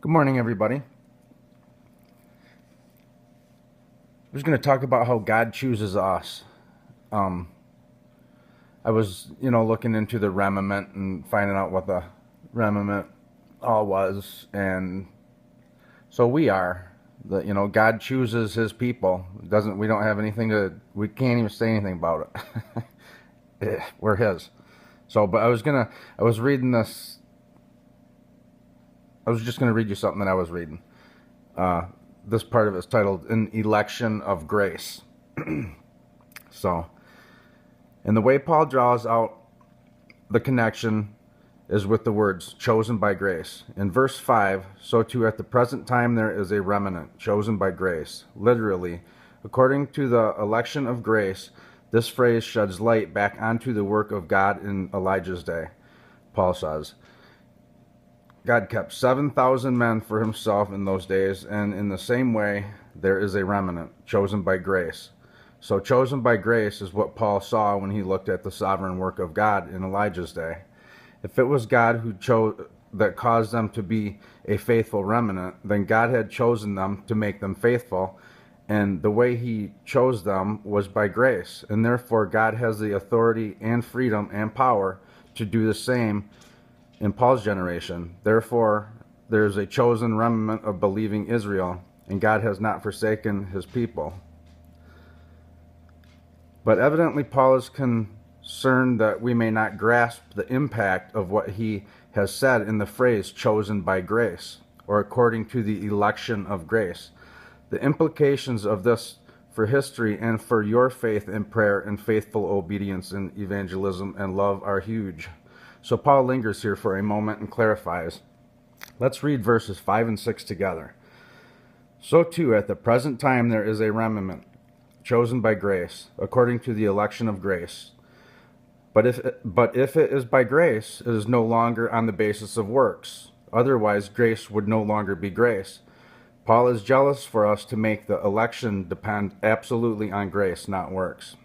Good morning, everybody. I'm just going to talk about how God chooses us. Um, I was, looking into the remnant and finding out what the remnant all was, and so we are. God chooses His people. We don't have anything we can't even say anything about it. We're His. So, but I was reading this. I was just gonna read you something that I was reading. This part of it is titled "An Election of Grace." So, and the way Paul draws out the connection is with the words chosen by grace. In verse 5, so too at the present time there is a remnant chosen by grace. Literally, according to the election of grace, this phrase sheds light back onto the work of God in Elijah's day. Paul says, God kept 7,000 men for himself in those days, and in the same way, there is a remnant chosen by grace. So chosen by grace is what Paul saw when he looked at the sovereign work of God in Elijah's day. If it was God who that caused them to be a faithful remnant, then God had chosen them to make them faithful, and the way He chose them was by grace, and therefore God has the authority and freedom and power to do the same in Paul's generation. Therefore, there is a chosen remnant of believing Israel, and God has not forsaken His people. But evidently Paul is concerned that we may not grasp the impact of what he has said in the phrase chosen by grace, or according to the election of grace. The implications of this for history and for your faith and prayer and faithful obedience in evangelism and love are huge. So Paul lingers here for a moment and clarifies. Let's read verses 5 and 6 together. So too at the present time there is a remnant chosen by grace, according to the election of grace. But if it is by grace, it is no longer on the basis of works. Otherwise, grace would no longer be grace. Paul is jealous for us to make the election depend absolutely on grace, not works.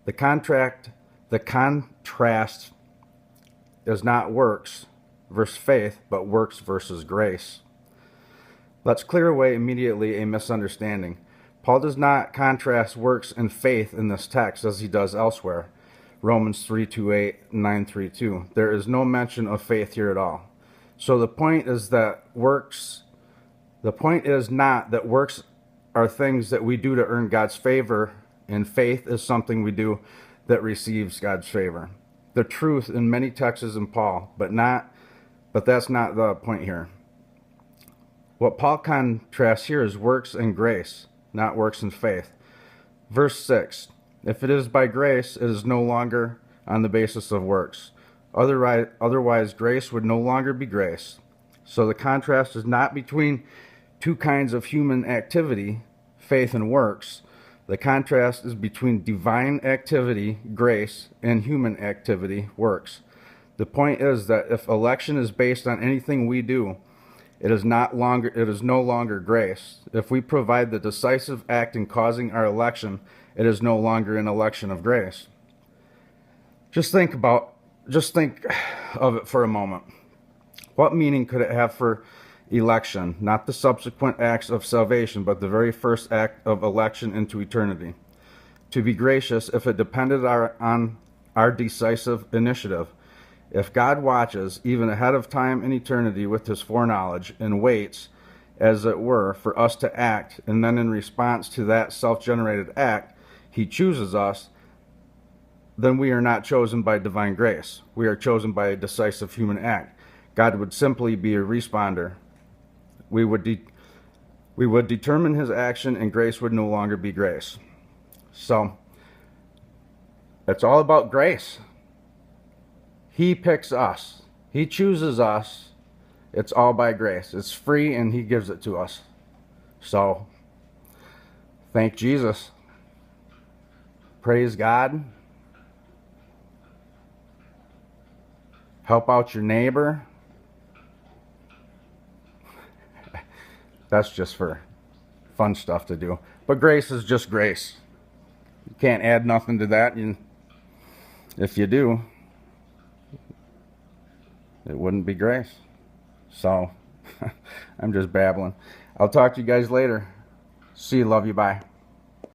The contrast is not works versus faith, but works versus grace. Let's clear away immediately a misunderstanding. Paul does not contrast works and faith in this text as he does elsewhere. Romans 3:28, 9:3:2. There is no mention of faith here at all. So the point is not that works are things that we do to earn God's favor, and faith is something we do that receives God's favor. The truth in many texts in Paul, but that's not the point here. What Paul contrasts here is works and grace, not works and faith. Verse 6, if it is by grace, it is no longer on the basis of works. Otherwise, grace would no longer be grace. So the contrast is not between two kinds of human activity, faith and works. The contrast is between divine activity, grace, and human activity, works. The point is that if election is based on anything we do, it is no longer grace. If we provide the decisive act in causing our election, it is no longer an election of grace. Just think of it for a moment. What meaning could it have for election? Not the subsequent acts of salvation, but the very first act of election into eternity. To be gracious, if it depended on our decisive initiative. If God watches, even ahead of time in eternity with His foreknowledge, and waits, as it were, for us to act, and then in response to that self-generated act, He chooses us, then we are not chosen by divine grace. We are chosen by a decisive human act. God would simply be a responder. We would determine His action, and grace would no longer be grace. So, it's all about grace. He picks us. He chooses us. It's all by grace. It's free, and He gives it to us. So, thank Jesus. Praise God. Help out your neighbor. That's just for fun stuff to do. But grace is just grace. You can't add nothing to that. If you do, it wouldn't be grace. So, I'm just babbling. I'll talk to you guys later. See you. Love you. Bye.